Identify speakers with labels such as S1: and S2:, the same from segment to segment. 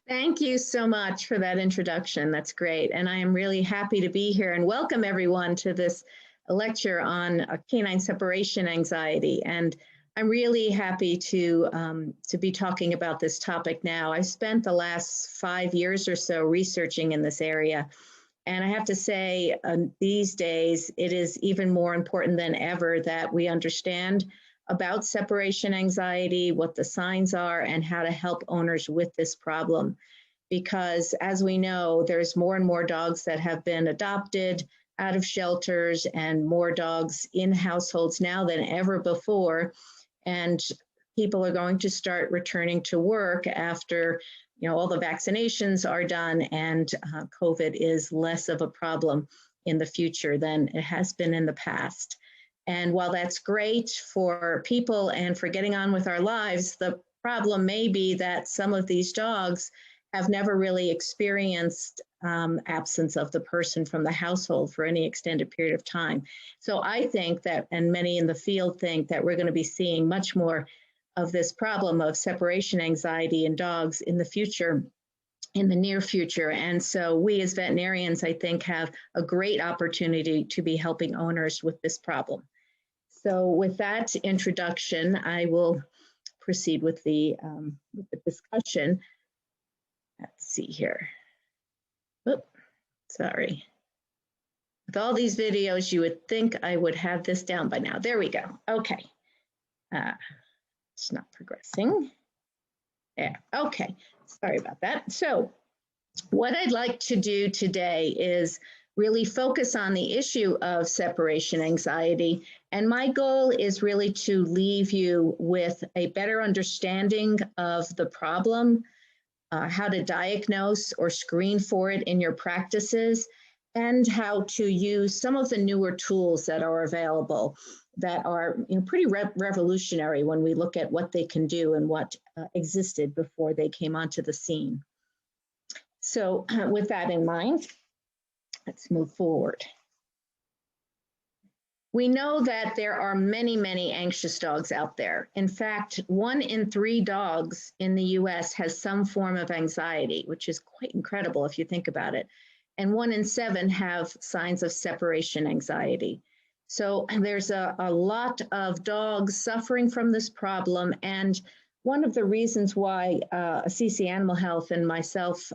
S1: Thank you so much for that introduction. That's great. And I am really happy to be here and welcome everyone to this lecture on canine separation anxiety. And I'm really happy to be talking about this topic now. I've spent the last 5 years or so researching in this area. And I have to say, these days, it is even more important than ever that we understand about separation anxiety, what the signs are, and how to help owners with this problem. Because as we know, there's more and more dogs that have been adopted out of shelters and more dogs in households now than ever before. And people are going to start returning to work after all the vaccinations are done and COVID is less of a problem in the future than it has been in the past. And while that's great for people and for getting on with our lives, the problem may be that some of these dogs have never really experienced absence of the person from the household for any extended period of time. So I think that, and many in the field think that we're going to be seeing much more of this problem of separation anxiety in dogs in the future, in the near future. And so we as veterinarians, I think, have a great opportunity to be helping owners with this problem. So with that introduction, I will proceed with the discussion. Let's see here. Oops, sorry. With all these videos, you would think I would have this down by now. There we go. Okay. It's not progressing. Yeah, okay. Sorry about that. So what I'd like to do today is really focus on the issue of separation anxiety. And my goal is really to leave you with a better understanding of the problem, how to diagnose or screen for it in your practices, and how to use some of the newer tools that are available that are pretty revolutionary when we look at what they can do and what existed before they came onto the scene. So with that in mind, let's move forward. We know that there are many, many anxious dogs out there. In fact, 1 in 3 dogs in the US has some form of anxiety, which is quite incredible if you think about it. And 1 in 7 have signs of separation anxiety. So there's a lot of dogs suffering from this problem. And one of the reasons why CC Animal Health and myself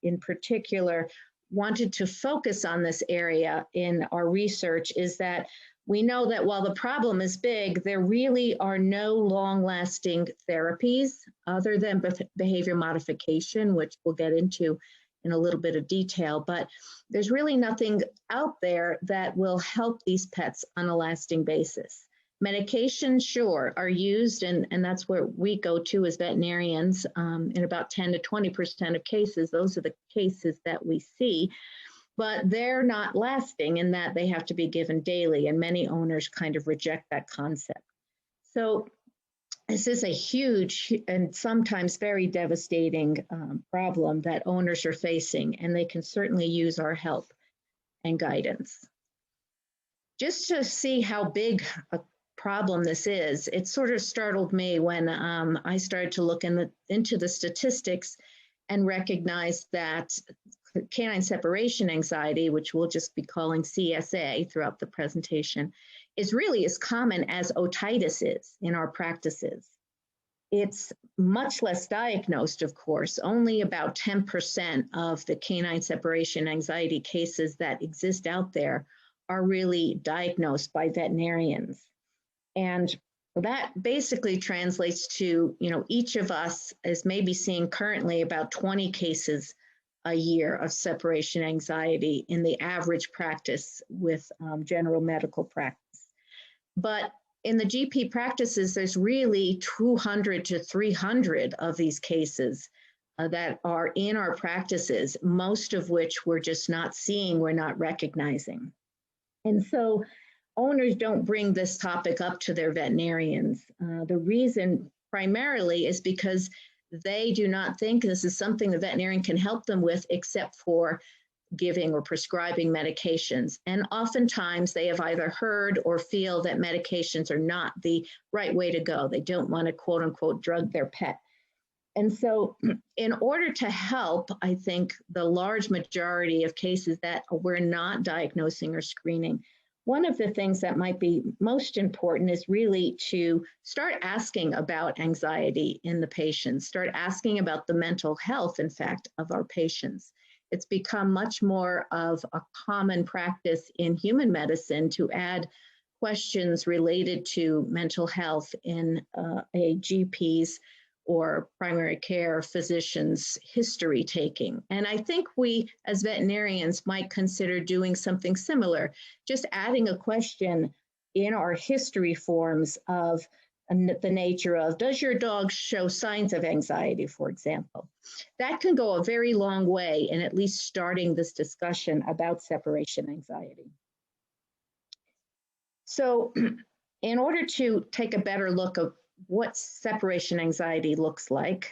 S1: in particular wanted to focus on this area in our research is that we know that while the problem is big, there really are no long-lasting therapies other than behavior modification, which we'll get into in a little bit of detail, but there's really nothing out there that will help these pets on a lasting basis. Medications, sure, are used, and that's where we go to as veterinarians in about 10 to 20% of cases. Those are the cases that we see, but they're not lasting in that they have to be given daily, and many owners kind of reject that concept. So this is a huge and sometimes very devastating problem that owners are facing, and they can certainly use our help and guidance. Just to see how big a problem this is, it sort of startled me when I started to look into the statistics and recognized that canine separation anxiety, which we'll just be calling CSA throughout the presentation, is really as common as otitis is in our practices. It's much less diagnosed, of course. Only about 10% of the canine separation anxiety cases that exist out there are really diagnosed by veterinarians. And that basically translates to, each of us is maybe seeing currently about 20 cases a year of separation anxiety in the average practice with general medical practice. But in the GP practices, there's really 200 to 300 of these cases that are in our practices, most of which we're just not seeing, we're not recognizing. And so owners don't bring this topic up to their veterinarians. The reason primarily is because they do not think this is something the veterinarian can help them with except for giving or prescribing medications. And oftentimes they have either heard or feel that medications are not the right way to go. They don't want to quote unquote drug their pet. And so in order to help, I think, the large majority of cases that we're not diagnosing or screening, one of the things that might be most important is really to start asking about anxiety in the patients, start asking about the mental health, in fact, of our patients. It's become much more of a common practice in human medicine to add questions related to mental health in a GP's or primary care physician's history taking. And I think we, as veterinarians, might consider doing something similar, just adding a question in our history forms of the nature of, does your dog show signs of anxiety, for example? That can go a very long way in at least starting this discussion about separation anxiety. So in order to take a better look of what separation anxiety looks like,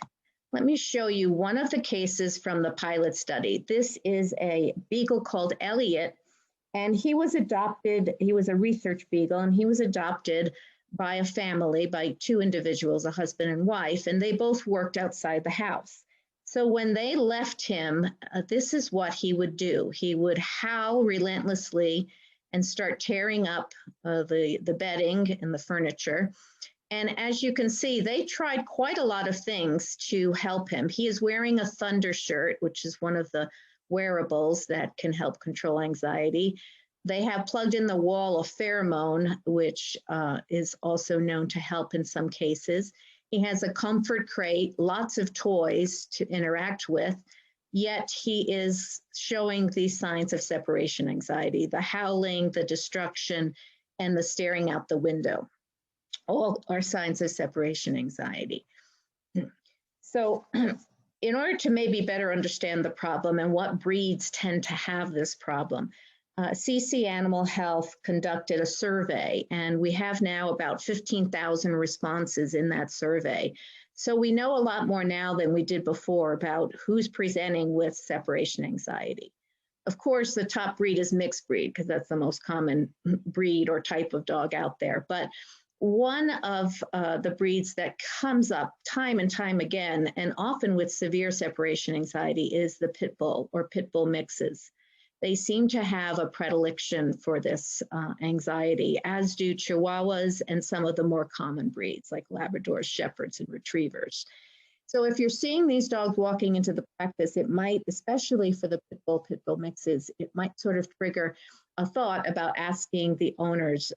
S1: let me show you one of the cases from the pilot study. This is a beagle called Elliot, and he was adopted. He was a research beagle, and he was adopted by a family, by two individuals, a husband and wife, and they both worked outside the house. So when they left him, this is what he would do. He would howl relentlessly and start tearing up the bedding and the furniture. And as you can see, they tried quite a lot of things to help him. He is wearing a thunder shirt, which is one of the wearables that can help control anxiety. They have plugged in the wall a pheromone, which is also known to help in some cases. He has a comfort crate, lots of toys to interact with, yet he is showing these signs of separation anxiety, the howling, the destruction, and the staring out the window. All are signs of separation anxiety. So in order to maybe better understand the problem and what breeds tend to have this problem, CC Animal Health conducted a survey, and we have now about 15,000 responses in that survey. So we know a lot more now than we did before about who's presenting with separation anxiety. Of course, the top breed is mixed breed because that's the most common breed or type of dog out there. But one of the breeds that comes up time and time again, and often with severe separation anxiety, is the pit bull or pit bull mixes. They seem to have a predilection for this anxiety, as do Chihuahuas and some of the more common breeds like Labradors, Shepherds, and Retrievers. So if you're seeing these dogs walking into the practice, it might, especially for the pit bull mixes, it might sort of trigger a thought about asking the owners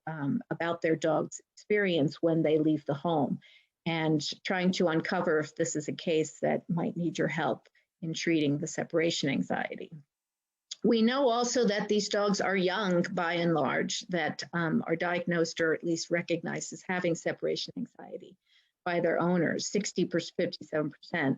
S1: about their dog's experience when they leave the home and trying to uncover if this is a case that might need your help in treating the separation anxiety. We know also that these dogs are young by and large, that are diagnosed or at least recognized as having separation anxiety by their owners. 57%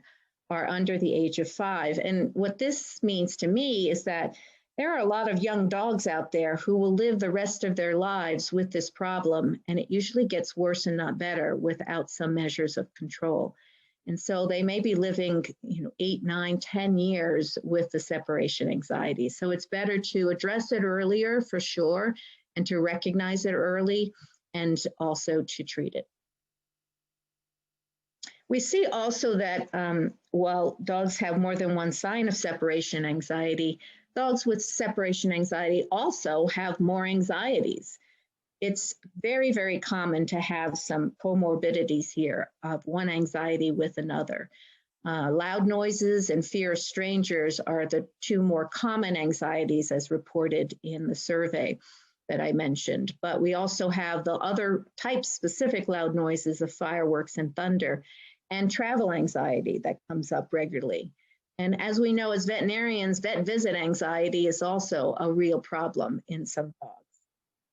S1: are under the age of 5. And what this means to me is that there are a lot of young dogs out there who will live the rest of their lives with this problem, and it usually gets worse and not better without some measures of control. And so they may be living, 8, 9, 10 years with the separation anxiety. So it's better to address it earlier for sure, and to recognize it early, and also to treat it. We see also that while dogs have more than one sign of separation anxiety, dogs with separation anxiety also have more anxieties. It's very, very common to have some comorbidities here of one anxiety with another. Loud noises and fear of strangers are the two more common anxieties as reported in the survey that I mentioned. But we also have the other type-specific loud noises of fireworks and thunder, and travel anxiety that comes up regularly. And as we know as veterinarians, vet visit anxiety is also a real problem in some dogs.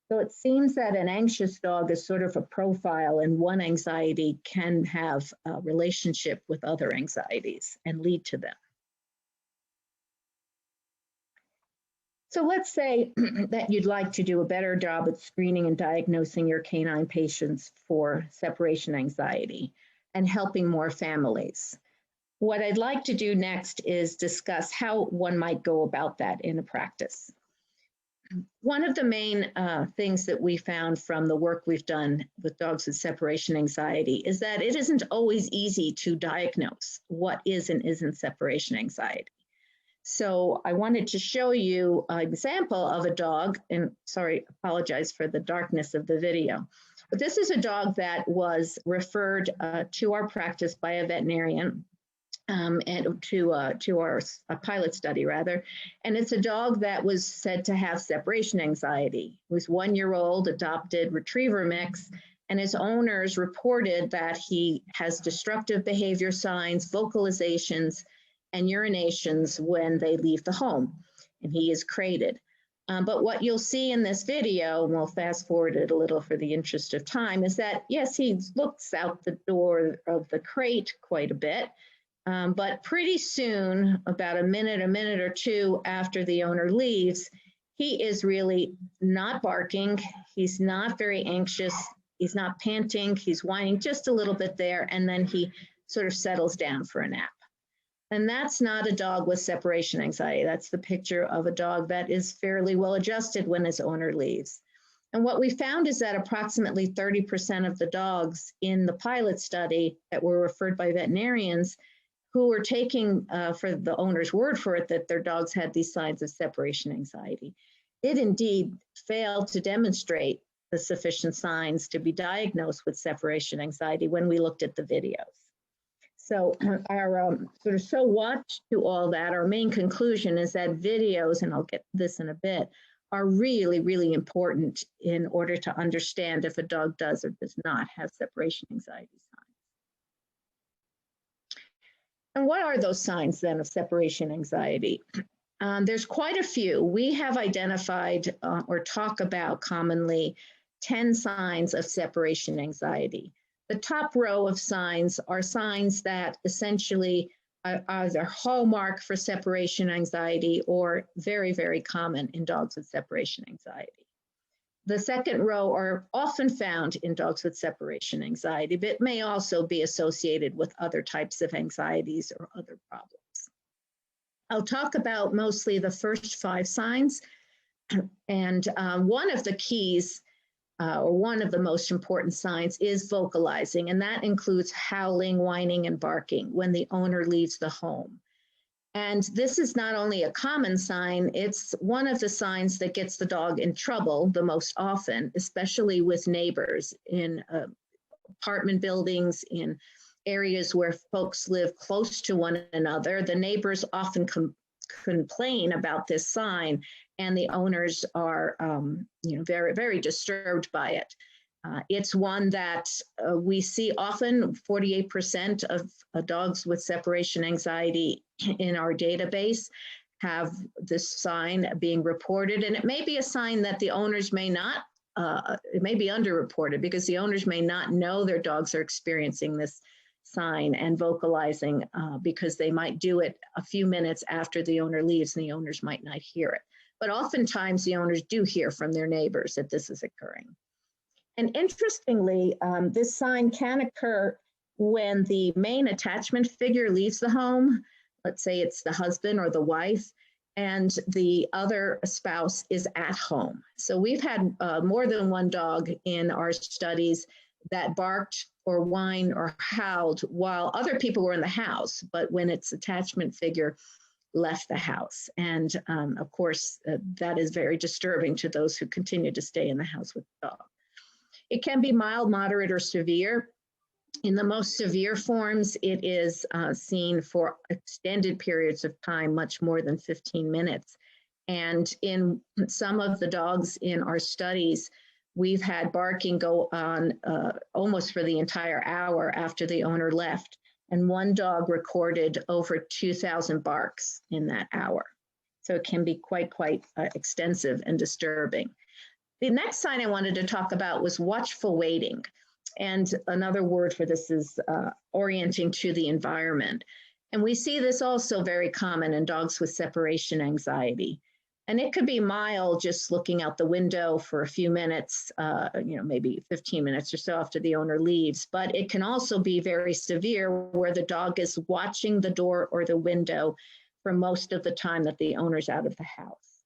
S1: So it seems that an anxious dog is sort of a profile, and one anxiety can have a relationship with other anxieties and lead to them. So let's say that you'd like to do a better job at screening and diagnosing your canine patients for separation anxiety and helping more families. What I'd like to do next is discuss how one might go about that in a practice. One of the main things that we found from the work we've done with dogs with separation anxiety is that it isn't always easy to diagnose what is and isn't separation anxiety. So I wanted to show you an example of a dog, and sorry, apologize for the darkness of the video. But this is a dog that was referred to our practice by a veterinarian and to our pilot study rather. And it's a dog that was said to have separation anxiety. It was 1 year old, adopted retriever mix, and his owners reported that he has destructive behavior signs, vocalizations, and urinations when they leave the home, and he is crated. But what you'll see in this video, and we'll fast forward it a little for the interest of time, is that yes, he looks out the door of the crate quite a bit, but pretty soon, about a minute or two after the owner leaves, he is really not barking, he's not very anxious, he's not panting, he's whining just a little bit there, and then he sort of settles down for a nap. And that's not a dog with separation anxiety. That's the picture of a dog that is fairly well adjusted when his owner leaves. And what we found is that approximately 30% of the dogs in the pilot study that were referred by veterinarians who were taking for the owner's word for it that their dogs had these signs of separation anxiety did indeed fail to demonstrate the sufficient signs to be diagnosed with separation anxiety when we looked at the videos. So our sort of so watch to all that, our main conclusion is that videos, and I'll get this in a bit, are really, really important in order to understand if a dog does or does not have separation anxiety signs. And what are those signs then of separation anxiety? There's quite a few. We have identified or talk about commonly 10 signs of separation anxiety. The top row of signs are signs that essentially are either hallmark for separation anxiety or very, very common in dogs with separation anxiety. The second row are often found in dogs with separation anxiety, but may also be associated with other types of anxieties or other problems. I'll talk about mostly the first 5 signs. And one of the keys or one of the most important signs is vocalizing, and that includes howling, whining, and barking when the owner leaves the home. And this is not only a common sign, it's one of the signs that gets the dog in trouble the most often, especially with neighbors in apartment buildings, in areas where folks live close to one another. The neighbors often complain about this sign, and the owners are very, very disturbed by it. It's one that we see often. 48% of dogs with separation anxiety in our database have this sign being reported, and it may be a sign that the owners may not, it may be underreported because the owners may not know their dogs are experiencing this sign and vocalizing because they might do it a few minutes after the owner leaves and the owners might not hear it. But oftentimes the owners do hear from their neighbors that this is occurring. And interestingly, this sign can occur when the main attachment figure leaves the home. Let's say it's the husband or the wife, and the other spouse is at home. So we've had more than one dog in our studies that barked or whined or howled while other people were in the house, but when its attachment figure left the house. And of course, that is very disturbing to those who continue to stay in the house with the dog. It can be mild, moderate, or severe. In the most severe forms, it is seen for extended periods of time, much more than 15 minutes. And in some of the dogs in our studies, we've had barking go on almost for the entire hour after the owner left. And one dog recorded over 2,000 barks in that hour. So it can be quite extensive and disturbing. The next sign I wanted to talk about was watchful waiting. And another word for this is orienting to the environment. And we see this also very common in dogs with separation anxiety. And it could be mild, just looking out the window for a few minutes, maybe 15 minutes or so after the owner leaves. But it can also be very severe, where the dog is watching the door or the window for most of the time that the owner's out of the house.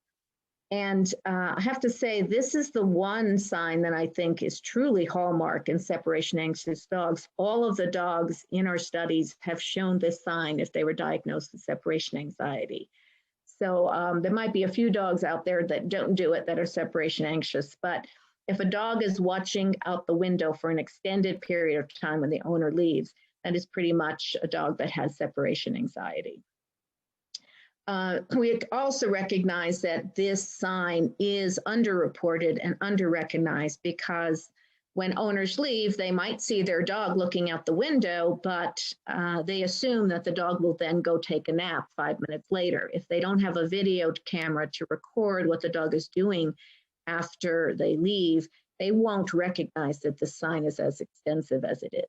S1: And I have to say, this is the one sign that I think is truly hallmark in separation anxious dogs. All of the dogs in our studies have shown this sign if they were diagnosed with separation anxiety. So there might be a few dogs out there that don't do it that are separation anxious, but if a dog is watching out the window for an extended period of time when the owner leaves, that is pretty much a dog that has separation anxiety. We also recognize that this sign is underreported and underrecognized because when owners leave, they might see their dog looking out the window, but they assume that the dog will then go take a nap 5 minutes later. If they don't have a video camera to record what the dog is doing after they leave, they won't recognize that the sign is as extensive as it is.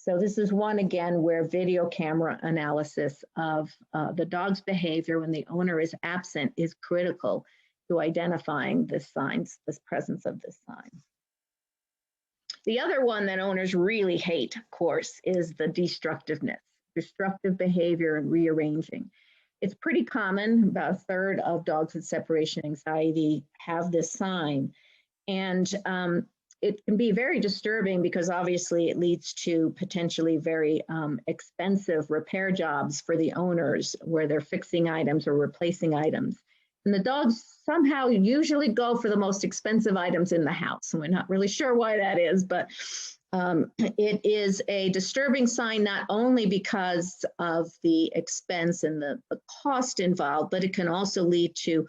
S1: So this is one, again, where video camera analysis of the dog's behavior when the owner is absent is critical to identifying the signs, this presence of this sign. The other one that owners really hate, of course, is the destructiveness, destructive behavior and rearranging. It's pretty common, about a third of dogs with separation anxiety have this sign. And it can be very disturbing because obviously it leads to potentially very expensive repair jobs for the owners where they're fixing items or replacing items. And the dogs somehow usually go for the most expensive items in the house. And we're not really sure why that is, but it is a disturbing sign, not only because of the expense and the cost involved, but it can also lead to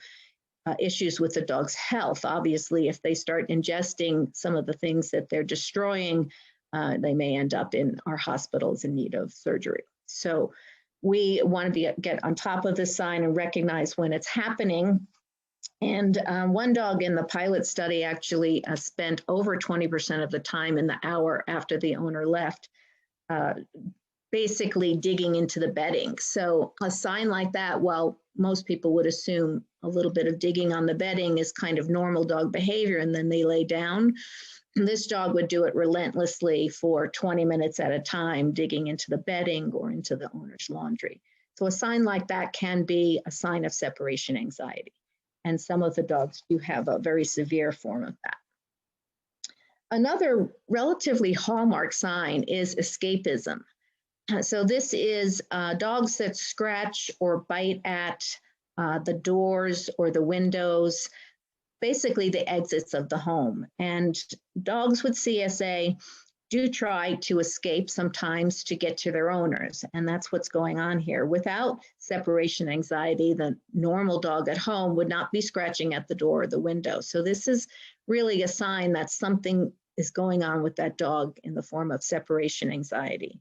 S1: issues with the dog's health. Obviously, if they start ingesting some of the things that they're destroying, they may end up in our hospitals in need of surgery. So we want to get on top of this sign and recognize when it's happening. And one dog in the pilot study actually spent over 20% of the time in the hour after the owner left, basically digging into the bedding. So a sign like that, while most people would assume a little bit of digging on the bedding is kind of normal dog behavior and then they lay down, this dog would do it relentlessly for 20 minutes at a time, digging into the bedding or into the owner's laundry. So a sign like that can be a sign of separation anxiety. And some of the dogs do have a very severe form of that. Another relatively hallmark sign is escapism. So this is dogs that scratch or bite at the doors or the windows, basically the exits of the home. And dogs with CSA do try to escape sometimes to get to their owners. And that's what's going on here. Without separation anxiety, the normal dog at home would not be scratching at the door or the window. So this is really a sign that something is going on with that dog in the form of separation anxiety.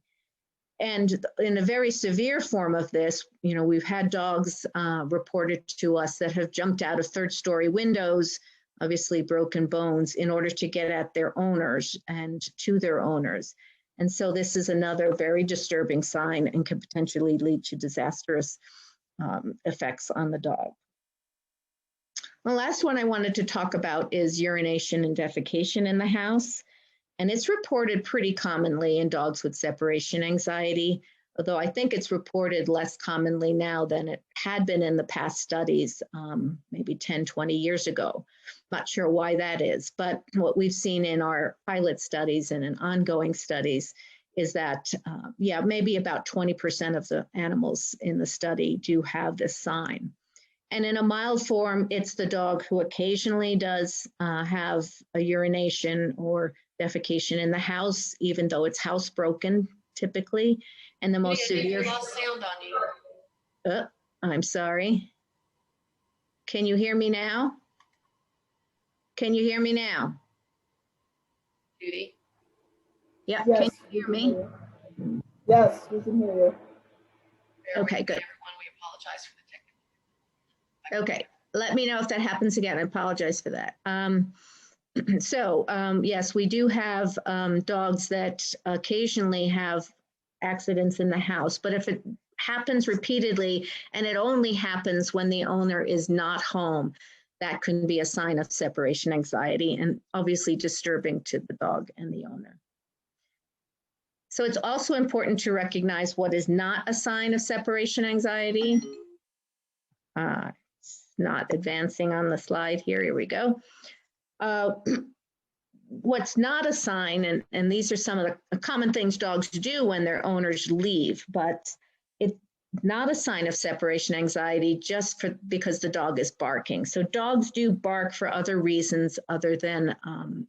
S1: And in a very severe form of this, you know, we've had dogs reported to us that have jumped out of third-story windows, obviously broken bones, in order to get at their owners and to their owners. And so this is another very disturbing sign and can potentially lead to disastrous effects on the dog. The last one I wanted to talk about is urination and defecation in the house. And it's reported pretty commonly in dogs with separation anxiety, although I think it's reported less commonly now than it had been in the past studies, maybe 10, 20 years ago. Not sure why that is, but what we've seen in our pilot studies and in ongoing studies is that, yeah, maybe about 20% of the animals in the study do have this sign. And in a mild form, it's the dog who occasionally does have a urination or defecation in the house, even though it's housebroken typically. And the most severe. Lost sound on you. I'm sorry. Can you hear me now? Can you hear me now?
S2: Judy?
S1: Yep,
S3: yes,
S1: can you hear me?
S3: Yes, we can hear you.
S1: Okay, good.
S2: Everyone, we apologize for the technical.
S1: Okay, let me know if that happens again. I apologize for that. Yes, we do have dogs that occasionally have accidents in the house, but if it happens repeatedly and it only happens when the owner is not home, that can be a sign of separation anxiety and obviously disturbing to the dog and the owner. So it's also important to recognize what is not a sign of separation anxiety. not advancing on the slide here. Here we go. What's not a sign, and these are some of the common things dogs do when their owners leave, but it's not a sign of separation anxiety just because the dog is barking. So dogs do bark for other reasons other than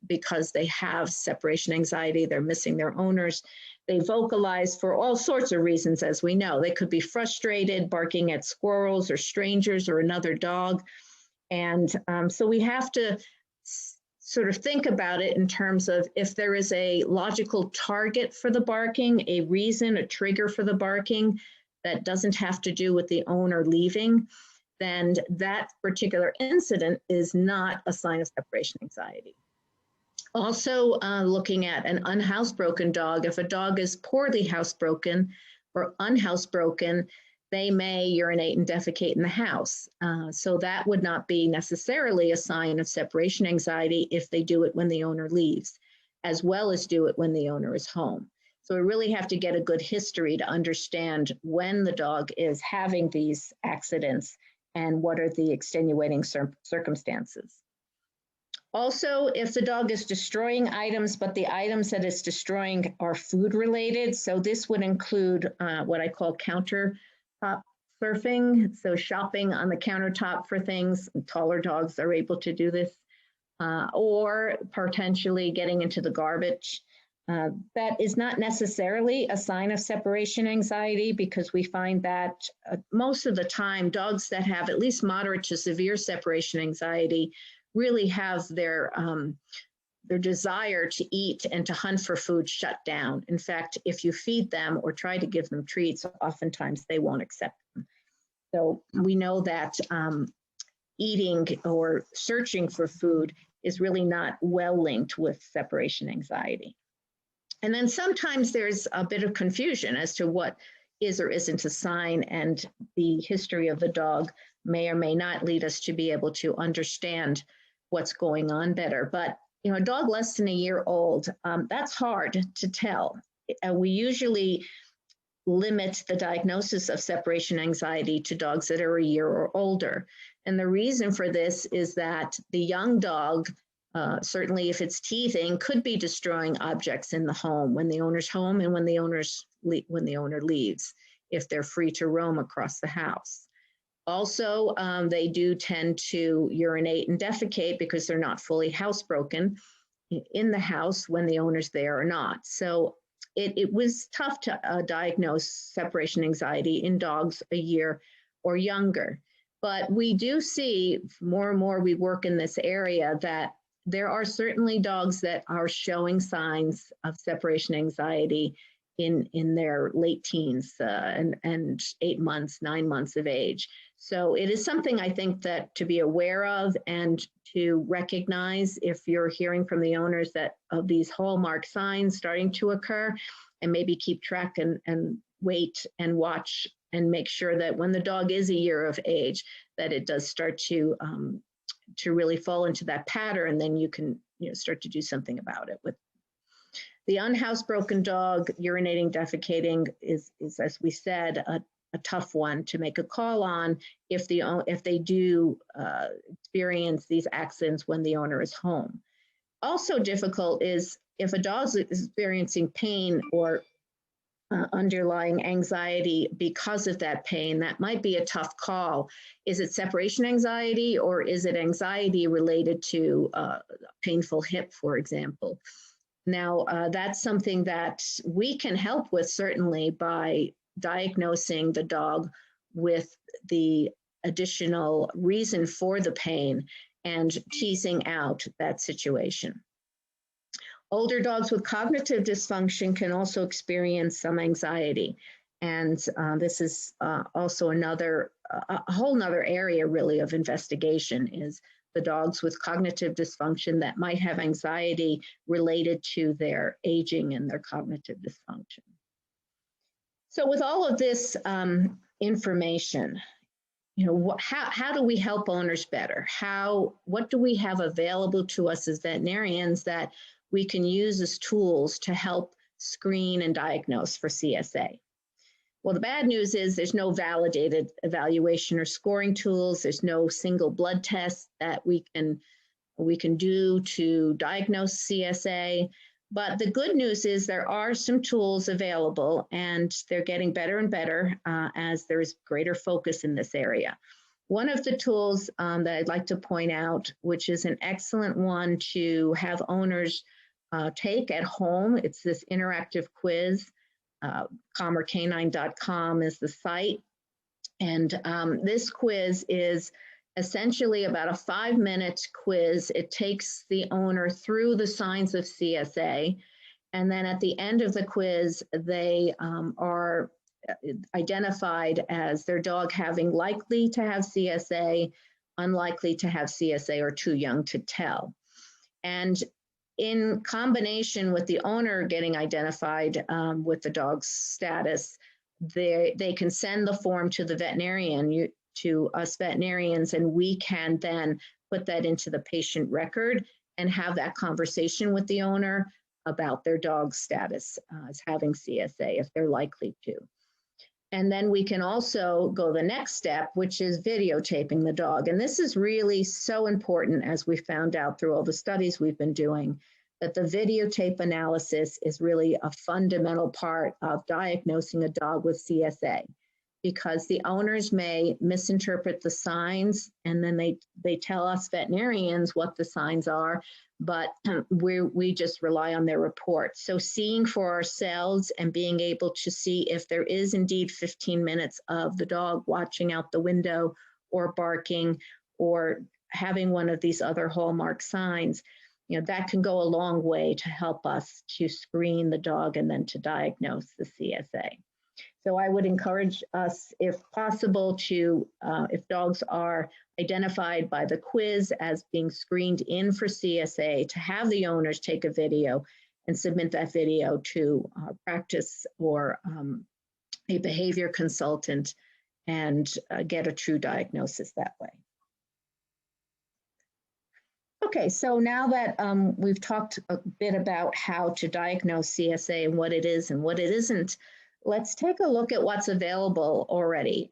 S1: because they have separation anxiety, they're missing their owners. They vocalize for all sorts of reasons, as we know. They could be frustrated, barking at squirrels or strangers or another dog. And so we have to sort of think about it in terms of if there is a logical target for the barking, a reason, a trigger for the barking that doesn't have to do with the owner leaving, then that particular incident is not a sign of separation anxiety. Also, looking at an unhousebroken dog, if a dog is poorly housebroken or unhousebroken, they may urinate and defecate in the house. So that would not be necessarily a sign of separation anxiety if they do it when the owner leaves, as well as do it when the owner is home. So we really have to get a good history to understand when the dog is having these accidents and what are the extenuating circumstances. Also, if the dog is destroying items, but the items that it's destroying are food related, so this would include what I call countertop surfing, so shopping on the countertop for things. Taller dogs are able to do this, or potentially getting into the garbage. That is not necessarily a sign of separation anxiety because we find that most of the time dogs that have at least moderate to severe separation anxiety really have their desire to eat and to hunt for food shut down. In fact, if you feed them or try to give them treats, oftentimes they won't accept them. So we know that eating or searching for food is really not well linked with separation anxiety. And then sometimes there's a bit of confusion as to what is or isn't a sign, and the history of the dog may or may not lead us to be able to understand what's going on better. But you know, a dog less than a year old, that's hard to tell. We usually limit the diagnosis of separation anxiety to dogs that are a year or older. And the reason for this is that the young dog, certainly if it's teething, could be destroying objects in the home when the owner's home and when the owner leaves, if they're free to roam across the house. Also, they do tend to urinate and defecate because they're not fully housebroken in the house when the owner's there or not. So it was tough to diagnose separation anxiety in dogs a year or younger. But we do see more and more we work in this area that there are certainly dogs that are showing signs of separation anxiety in their late teens and 8 months, 9 months of age. So it is something I think that to be aware of and to recognize if you're hearing from the owners that of these hallmark signs starting to occur, and maybe keep track and wait and watch and make sure that when the dog is a year of age, that it does start to really fall into that pattern, and then you can start to do something about it. With the unhousebroken dog, urinating, defecating is as we said, a tough one to make a call on if they do experience these accidents when the owner is home. Also difficult is if a dog is experiencing pain or underlying anxiety because of that pain, that might be a tough call. Is it separation anxiety or is it anxiety related to a painful hip, for example? Now, that's something that we can help with certainly by diagnosing the dog with the additional reason for the pain and teasing out that situation. Older dogs with cognitive dysfunction can also experience some anxiety. And this is also a whole nother area really of investigation is the dogs with cognitive dysfunction that might have anxiety related to their aging and their cognitive dysfunction. So with all of this information, how do we help owners better? What do we have available to us as veterinarians that we can use as tools to help screen and diagnose for CSA? Well, the bad news is there's no validated evaluation or scoring tools. There's no single blood test that we can do to diagnose CSA. But the good news is there are some tools available, and they're getting better and better as there's greater focus in this area. One of the tools that I'd like to point out, which is an excellent one to have owners take at home, it's this interactive quiz. Canine.com is the site. And this quiz is essentially about a 5-minute quiz. It takes the owner through the signs of CSA. And then at the end of the quiz, they are identified as their dog having likely to have CSA, unlikely to have CSA, or too young to tell. And in combination with the owner getting identified with the dog's status, they can send the form to the veterinarian, to us veterinarians, and we can then put that into the patient record and have that conversation with the owner about their dog's status as having CSA, if they're likely to. And then we can also go the next step, which is videotaping the dog. And this is really so important, as we found out through all the studies we've been doing, that the videotape analysis is really a fundamental part of diagnosing a dog with CSA, because the owners may misinterpret the signs, and then they tell us veterinarians what the signs are, but we just rely on their report. So seeing for ourselves and being able to see if there is indeed 15 minutes of the dog watching out the window or barking or having one of these other hallmark signs, that can go a long way to help us to screen the dog and then to diagnose the CSA. So I would encourage us, if possible, to, if dogs are identified by the quiz as being screened in for CSA, to have the owners take a video and submit that video to practice or a behavior consultant and get a true diagnosis that way. Okay, so now that we've talked a bit about how to diagnose CSA and what it is and what it isn't, let's take a look at what's available already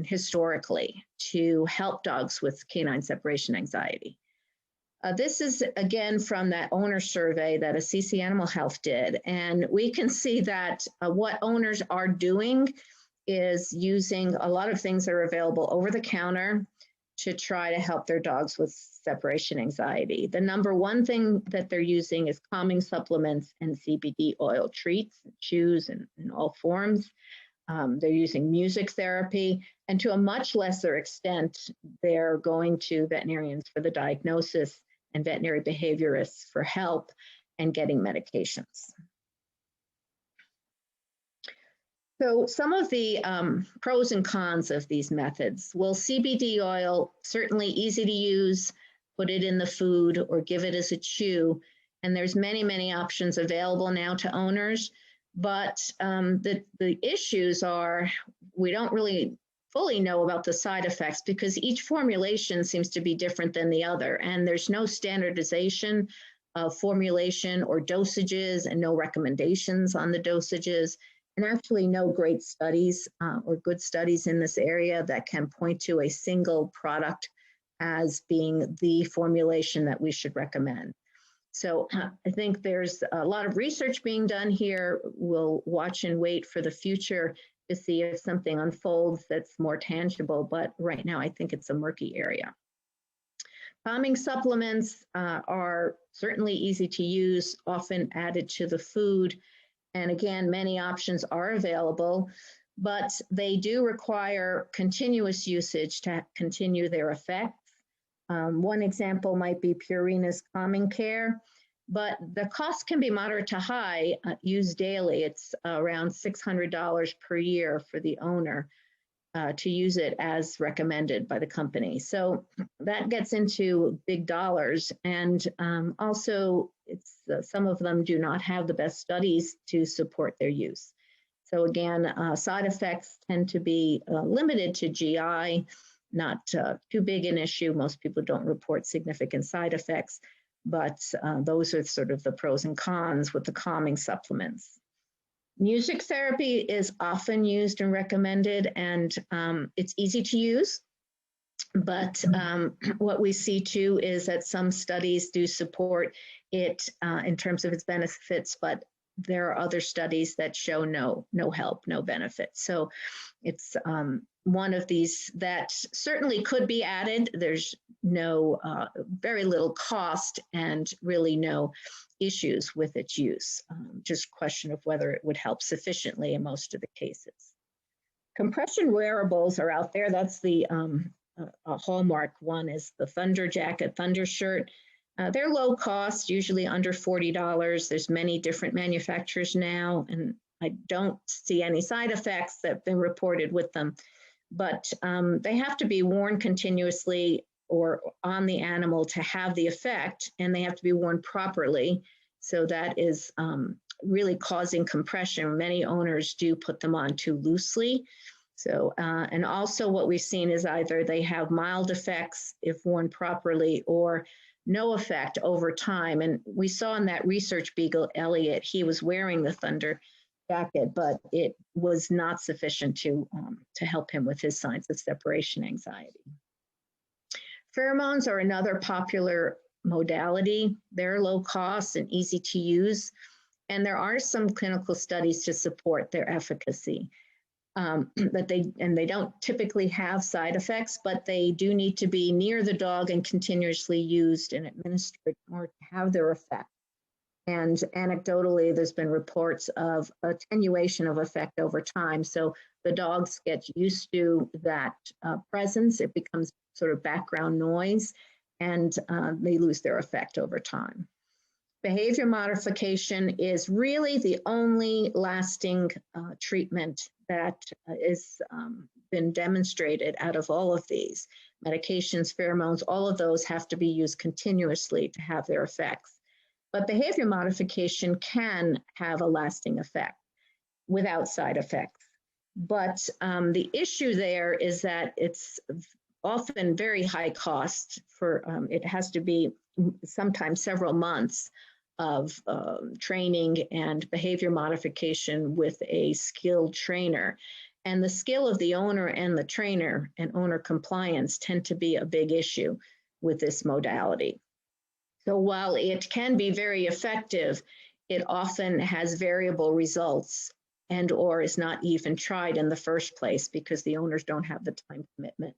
S1: historically to help dogs with canine separation anxiety. This is, again, from that owner survey that CC Animal Health did. And we can see that what owners are doing is using a lot of things that are available over the counter to try to help their dogs with separation anxiety. The number one thing that they're using is calming supplements and CBD oil treats, chews in all forms. They're using music therapy, and to a much lesser extent, they're going to veterinarians for the diagnosis and veterinary behaviorists for help and getting medications. So some of the pros and cons of these methods. Well, CBD oil, certainly easy to use, put it in the food or give it as a chew. And there's many, many options available now to owners. But the issues are we don't really fully know about the side effects because each formulation seems to be different than the other. And there's no standardization of formulation or dosages and no recommendations on the dosages. And actually no great studies or good studies in this area that can point to a single product as being the formulation that we should recommend. So I think there's a lot of research being done here. We'll watch and wait for the future to see if something unfolds that's more tangible, but right now I think it's a murky area. Calming supplements are certainly easy to use, often added to the food. And again, many options are available, but they do require continuous usage to continue their effects. One example might be Purina's Calming Care, but the cost can be moderate to high, used daily. It's around $600 per year for the owner to use it as recommended by the company. So that gets into big dollars. And also, some of them do not have the best studies to support their use. So again, side effects tend to be limited to GI, not too big an issue. Most people don't report significant side effects, but those are sort of the pros and cons with the calming supplements. Music therapy is often used and recommended, and it's easy to use. But what we see too is that some studies do support it in terms of its benefits, but there are other studies that show no help, no benefit. So it's one of these that certainly could be added. There's no very little cost and really no issues with its use. Just a question of whether it would help sufficiently in most of the cases. Compression wearables are out there. That's the a hallmark one is the Thunder Jacket, Thunder Shirt. They're low cost, usually under $40. There's many different manufacturers now, and I don't see any side effects that have been reported with them. But they have to be worn continuously or on the animal to have the effect, and they have to be worn properly. So that is really causing compression. Many owners do put them on too loosely. So, and also what we've seen is either they have mild effects if worn properly or no effect over time. And we saw in that research beagle, Elliot, he was wearing the Thunder Jacket, but it was not sufficient to help him with his signs of separation anxiety. Pheromones are another popular modality. They're low cost and easy to use. And there are some clinical studies to support their efficacy. That they don't typically have side effects, but they do need to be near the dog and continuously used and administered or have their effect. And anecdotally, there's been reports of attenuation of effect over time. So the dogs get used to that presence. It becomes sort of background noise, and they lose their effect over time. Behavior modification is really the only lasting treatment that is been demonstrated out of all of these. Medications, pheromones, all of those have to be used continuously to have their effects. But behavior modification can have a lasting effect without side effects. But the issue there is that it's often very high cost for, it has to be sometimes several months of training and behavior modification with a skilled trainer. And the skill of the owner and the trainer and owner compliance tend to be a big issue with this modality. So while it can be very effective, it often has variable results and or is not even tried in the first place because the owners don't have the time commitment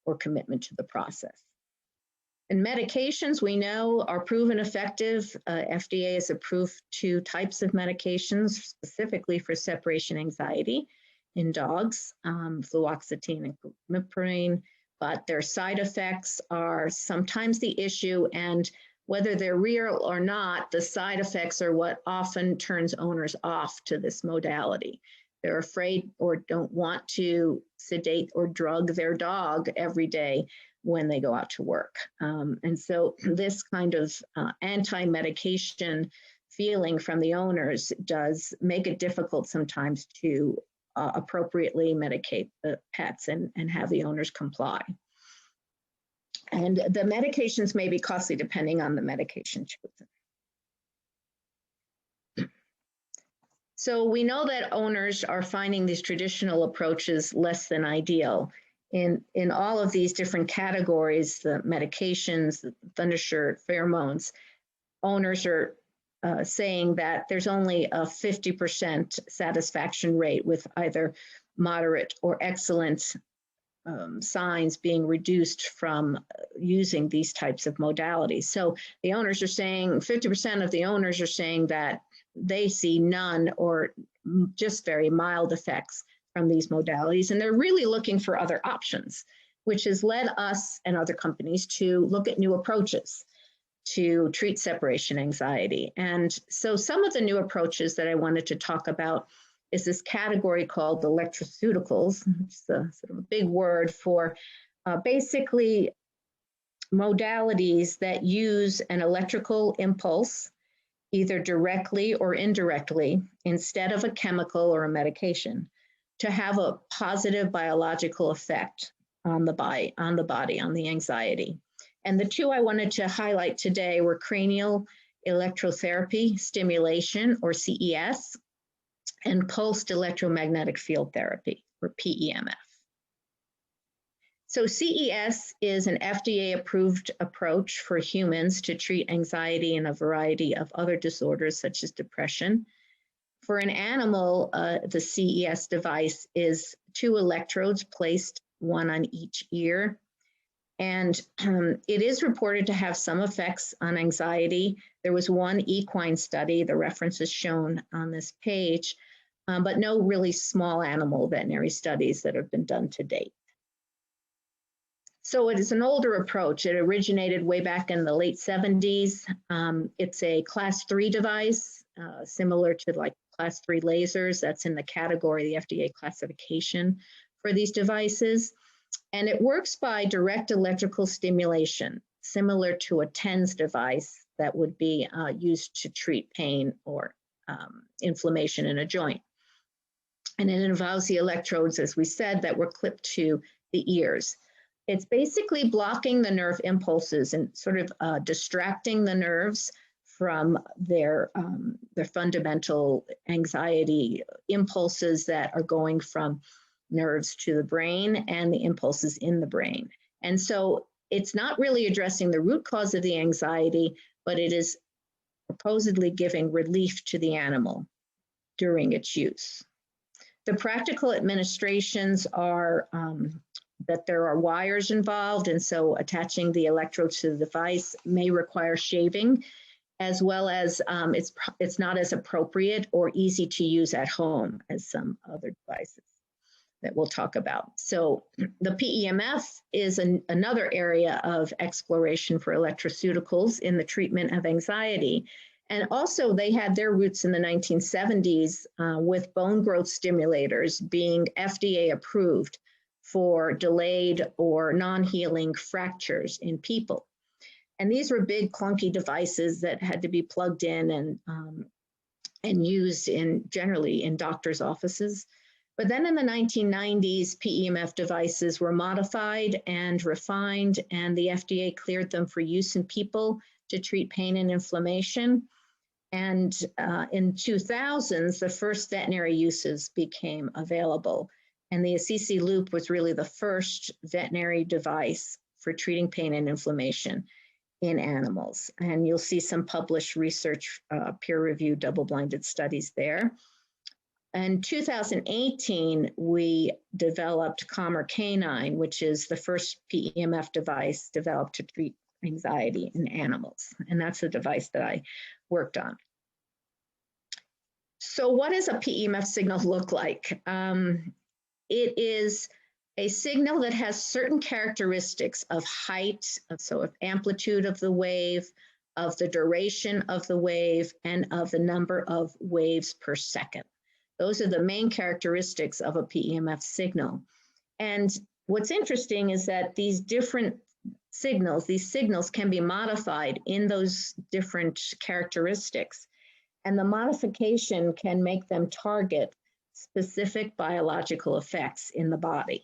S1: or commitment to the process. And medications we know are proven effective. FDA has approved 2 types of medications specifically for separation anxiety in dogs, fluoxetine and clomipirene, but their side effects are sometimes the issue, and whether they're real or not, the side effects are what often turns owners off to this modality. They're afraid or don't want to sedate or drug their dog every day when they go out to work. And so this kind of anti-medication feeling from the owners does make it difficult sometimes to appropriately medicate the pets and have the owners comply. And the medications may be costly depending on the medication chosen. So we know that owners are finding these traditional approaches less than ideal. In all of these different categories, the medications, the Thunder Shirt, pheromones, owners are saying that there's only a 50% satisfaction rate with either moderate or excellent signs being reduced from using these types of modalities. So the owners are saying, 50% of the owners are saying that they see none or just very mild effects from these modalities, and they're really looking for other options, which has led us and other companies to look at new approaches to treat separation anxiety. And so some of the new approaches that I wanted to talk about is this category called electroceuticals, which is a sort of a big word for basically modalities that use an electrical impulse, either directly or indirectly, instead of a chemical or a medication, to have a positive biological effect on the body, on the anxiety. And the 2 I wanted to highlight today were cranial electrotherapy stimulation, or CES, and pulsed electromagnetic field therapy, or PEMF. So CES is an FDA-approved approach for humans to treat anxiety and a variety of other disorders such as depression. For an animal, the CES device is 2 electrodes placed, one on each ear. And it is reported to have some effects on anxiety. There was one equine study, the reference is shown on this page, but no really small animal veterinary studies that have been done to date. So it is an older approach. It originated way back in the late 70s. It's a class 3 device, similar to like class 3 lasers. That's in the category, the FDA classification for these devices. And it works by direct electrical stimulation, similar to a TENS device that would be used to treat pain or inflammation in a joint. And it involves the electrodes, as we said, that were clipped to the ears. It's basically blocking the nerve impulses and sort of distracting the nerves from their fundamental anxiety impulses that are going from nerves to the brain and the impulses in the brain. And so it's not really addressing the root cause of the anxiety, but it is supposedly giving relief to the animal during its use. The practical administrations are that there are wires involved, and so attaching the electrodes to the device may require shaving, as well as it's not as appropriate or easy to use at home as some other devices that we'll talk about. So the PEMF is another area of exploration for electroceuticals in the treatment of anxiety. And also they had their roots in the 1970s with bone growth stimulators being FDA approved for delayed or non-healing fractures in people. And these were big clunky devices that had to be plugged in and used generally in doctors' offices. But then in the 1990s, PEMF devices were modified and refined, and the FDA cleared them for use in people to treat pain and inflammation. And in 2000s, the first veterinary uses became available. And the Assisi Loop was really the first veterinary device for treating pain and inflammation in animals. And you'll see some published research, peer-reviewed double-blinded studies there. In 2018, we developed Canine, which is the first PEMF device developed to treat anxiety in animals. And that's the device that I worked on. So what does a PEMF signal look like? It is a signal that has certain characteristics of height, of amplitude of the wave, of the duration of the wave, and of the number of waves per second. Those are the main characteristics of a PEMF signal. And what's interesting is that these different signals, these signals can be modified in those different characteristics. And the modification can make them target specific biological effects in the body.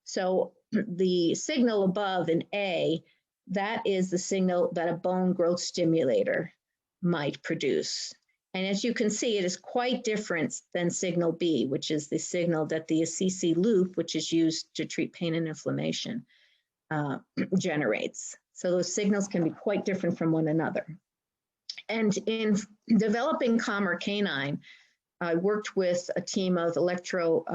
S1: So the signal above in A, that is the signal that a bone growth stimulator might produce. And as you can see, it is quite different than signal B, which is the signal that the Assisi Loop, which is used to treat pain and inflammation, generates. So those signals can be quite different from one another. And in developing Canine, I worked with a team of electro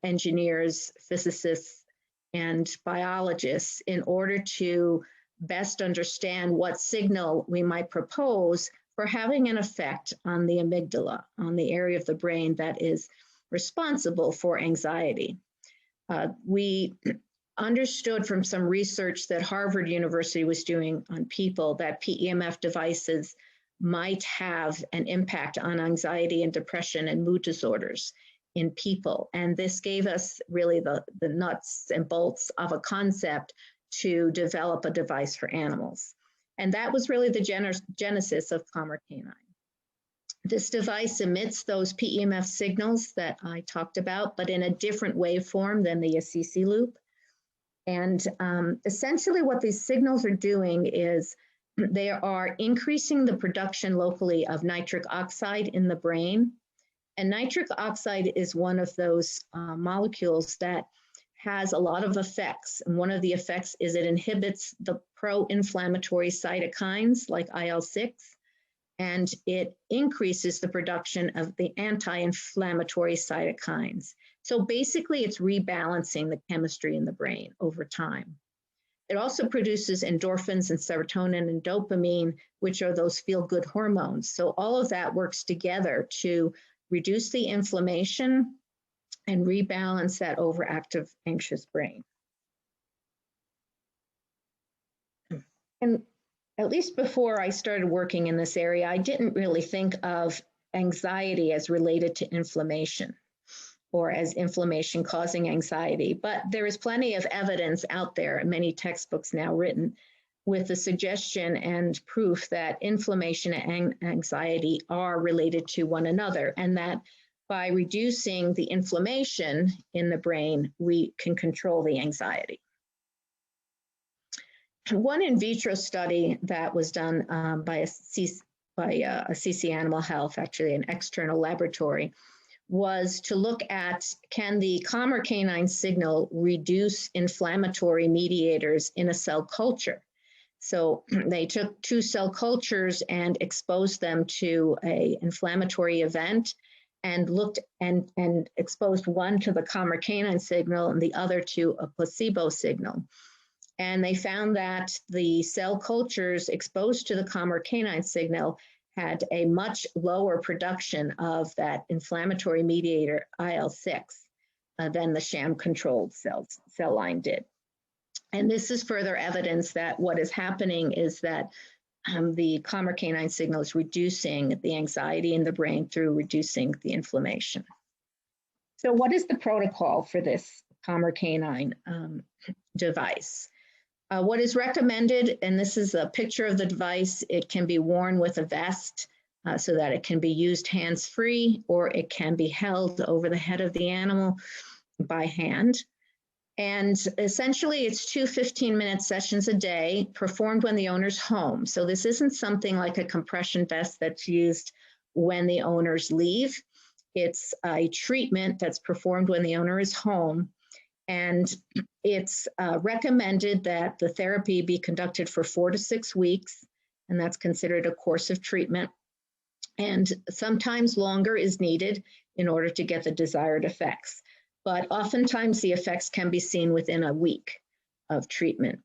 S1: engineers, physicists, and biologists in order to best understand what signal we might propose for having an effect on the amygdala, on the area of the brain that is responsible for anxiety. We understood from some research that Harvard University was doing on people that PEMF devices might have an impact on anxiety and depression and mood disorders in people. And this gave us really the nuts and bolts of a concept to develop a device for animals. And that was really the genesis of Canine. This device emits those PEMF signals that I talked about, but in a different waveform than the Assisi Loop. And essentially what these signals are doing is they are increasing the production locally of nitric oxide in the brain. And nitric oxide is one of those molecules that has a lot of effects. And one of the effects is it inhibits the pro-inflammatory cytokines like IL-6, and it increases the production of the anti-inflammatory cytokines. So basically, it's rebalancing the chemistry in the brain over time. It also produces endorphins and serotonin and dopamine, which are those feel-good hormones. So all of that works together to reduce the inflammation and rebalance that overactive, anxious brain. And at least before I started working in this area, I didn't really think of anxiety as related to inflammation or as inflammation causing anxiety. But there is plenty of evidence out there, many textbooks now written, with the suggestion and proof that inflammation and anxiety are related to one another, and that by reducing the inflammation in the brain, we can control the anxiety. One in vitro study that was done by a CC Animal Health, actually an external laboratory, was to look at, can the calmer canine signal reduce inflammatory mediators in a cell culture? So they took 2 cell cultures and exposed them to an inflammatory event and looked and exposed one to the calmer canine signal and the other to a placebo signal. And they found that the cell cultures exposed to the calmer canine signal had a much lower production of that inflammatory mediator IL-6 than the sham-controlled cell line did. And this is further evidence that what is happening is that the calmer canine signal is reducing the anxiety in the brain through reducing the inflammation. So what is the protocol for this calmer canine device? What is recommended, and this is a picture of the device, it can be worn with a vest so that it can be used hands-free, or it can be held over the head of the animal by hand. And essentially, it's 2 15-minute sessions a day performed when the owner's home. So this isn't something like a compression vest that's used when the owners leave. It's a treatment that's performed when the owner is home. And it's recommended that the therapy be conducted for 4 to 6 weeks, and that's considered a course of treatment. And sometimes longer is needed in order to get the desired effects. But oftentimes the effects can be seen within a week of treatment.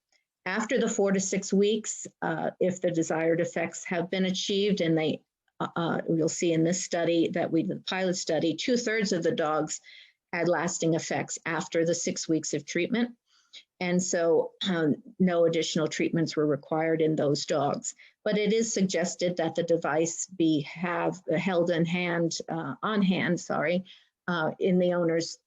S1: After the 4 to 6 weeks, if the desired effects have been achieved, and you'll see in this study that the pilot study, 2/3 of the dogs had lasting effects after the 6 weeks of treatment. And so no additional treatments were required in those dogs. But it is suggested that the device be held on hand, in the owner's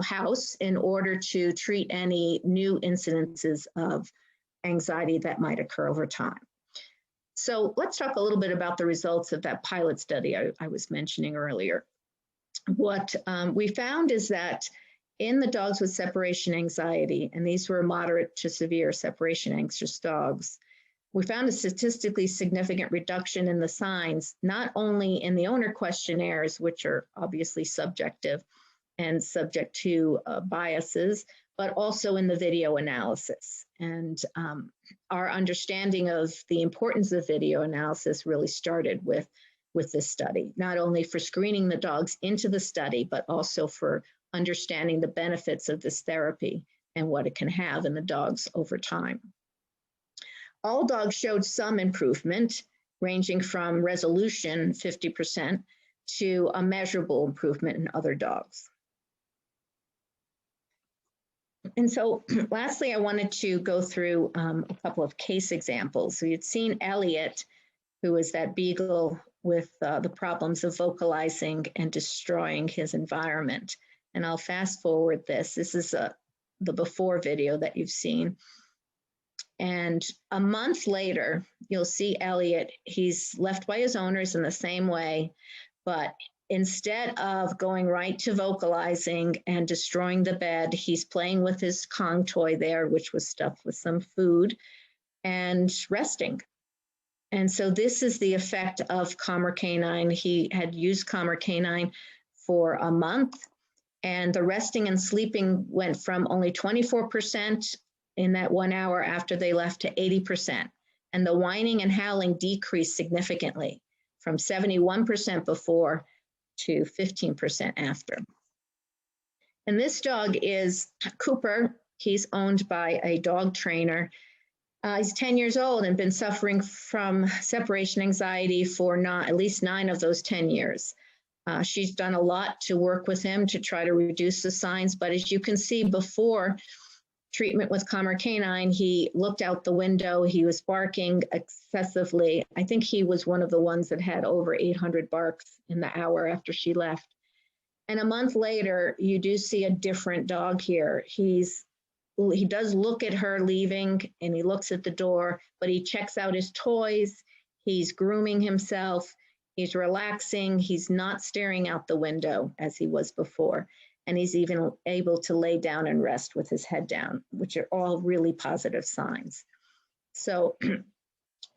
S1: house in order to treat any new incidences of anxiety that might occur over time. So let's talk a little bit about the results of that pilot study I was mentioning earlier. What we found is that in the dogs with separation anxiety, and these were moderate to severe separation anxious dogs, we found a statistically significant reduction in the signs, not only in the owner questionnaires, which are obviously subjective and subject to biases, but also in the video analysis. And our understanding of the importance of video analysis really started with this study, not only for screening the dogs into the study, but also for understanding the benefits of this therapy and what it can have in the dogs over time. All dogs showed some improvement, ranging from resolution, 50%, to a measurable improvement in other dogs. And so lastly, I wanted to go through a couple of case examples. So you'd seen Elliot, who is that beagle with the problems of vocalizing and destroying his environment. And I'll fast forward this. This is the before video that you've seen. And a month later, you'll see Elliot, he's left by his owners in the same way, but instead of going right to vocalizing and destroying the bed, he's playing with his Kong toy there, which was stuffed with some food, and resting. And so this is the effect of Calmer Canine. He had used Calmer Canine for a month, and the resting and sleeping went from only 24% in that 1 hour after they left to 80%. And the whining and howling decreased significantly from 71% before to 15% after. And this dog is Cooper. He's owned by a dog trainer. He's 10 years old and been suffering from separation anxiety for at least 9 of those 10 years. She's done a lot to work with him to try to reduce the signs, but as you can see, before treatment with Calmer Canine, he looked out the window, he was barking excessively. I think he was one of the ones that had over 800 barks in the hour after she left. And a month later, you do see a different dog here. He does look at her leaving, and he looks at the door, but he checks out his toys, he's grooming himself, he's relaxing, he's not staring out the window as he was before, and he's even able to lay down and rest with his head down, which are all really positive signs. So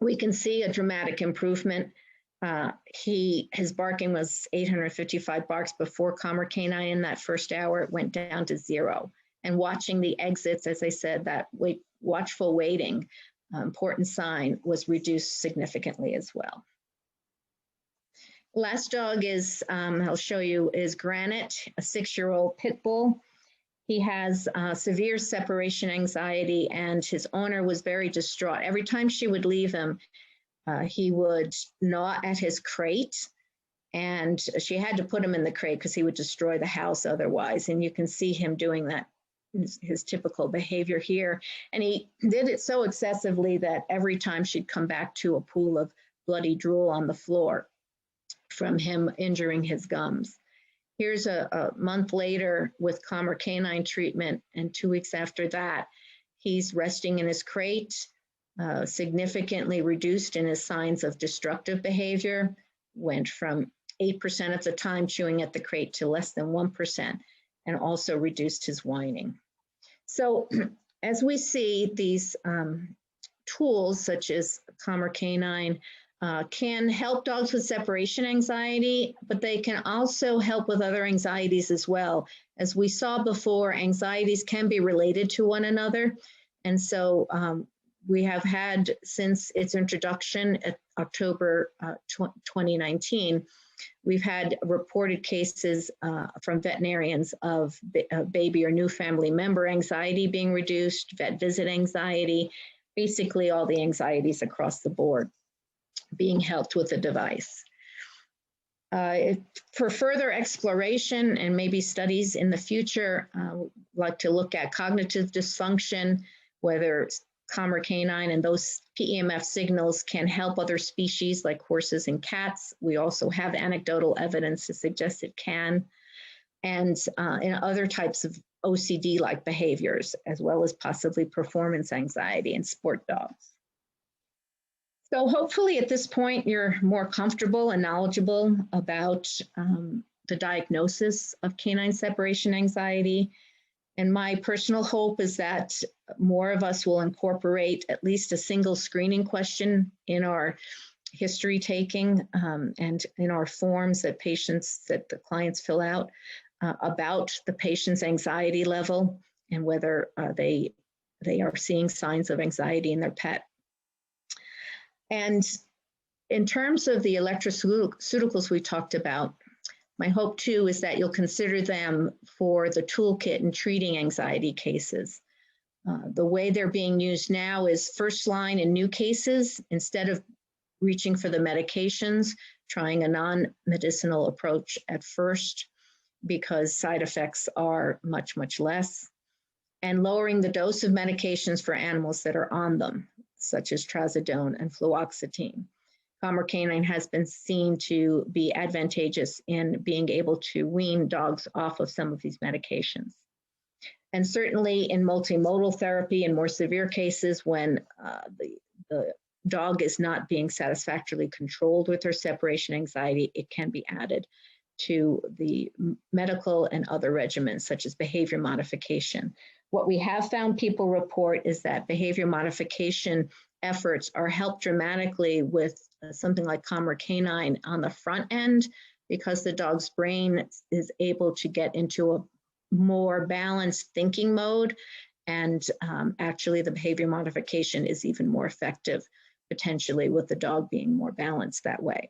S1: we can see a dramatic improvement. His barking was 855 barks before Calmer Canine. In that first hour, it went down to 0. And watching the exits, as I said, that watchful waiting, important sign, was reduced significantly as well. Last dog is, I'll show you, is Granite, a 6-year-old pit bull. He has severe separation anxiety, and his owner was very distraught. Every time she would leave him, he would gnaw at his crate, and she had to put him in the crate because he would destroy the house otherwise. And you can see him doing that, his typical behavior here. And he did it so excessively that every time she'd come back to a pool of bloody drool on the floor from him injuring his gums. Here's a month later with Calmer Canine treatment, and 2 weeks after that, he's resting in his crate, significantly reduced in his signs of destructive behavior, went from 8% of the time chewing at the crate to less than 1%, and also reduced his whining. So as we see, these tools such as Calmer Canine can help dogs with separation anxiety, but they can also help with other anxieties as well. As we saw before, anxieties can be related to one another. And so we have had, since its introduction at October 2019, we've had reported cases from veterinarians of baby or new family member anxiety being reduced, vet visit anxiety, basically all the anxieties across the board being helped with the device. For further exploration and maybe studies in the future, we'd like to look at cognitive dysfunction, whether Calmer Canine and those PEMF signals can help other species like horses and cats. We also have anecdotal evidence to suggest it can, and in other types of OCD-like behaviors, as well as possibly performance anxiety in sport dogs. So hopefully at this point, you're more comfortable and knowledgeable about the diagnosis of canine separation anxiety. And my personal hope is that more of us will incorporate at least a single screening question in our history taking and in our forms that the clients fill out about the patient's anxiety level and whether they are seeing signs of anxiety in their pet. And in terms of the electroceuticals we talked about, my hope too is that you'll consider them for the toolkit in treating anxiety cases. The way they're being used now is first line in new cases, instead of reaching for the medications, trying a non-medicinal approach at first because side effects are much, much less, and lowering the dose of medications for animals that are on them, such as trazodone and fluoxetine. Calmer Canine has been seen to be advantageous in being able to wean dogs off of some of these medications. And certainly in multimodal therapy in more severe cases when the dog is not being satisfactorily controlled with their separation anxiety, it can be added to the medical and other regimens, such as behavior modification. What we have found people report is that behavior modification efforts are helped dramatically with something like Canine on the front end, because the dog's brain is able to get into a more balanced thinking mode. And actually the behavior modification is even more effective potentially with the dog being more balanced that way.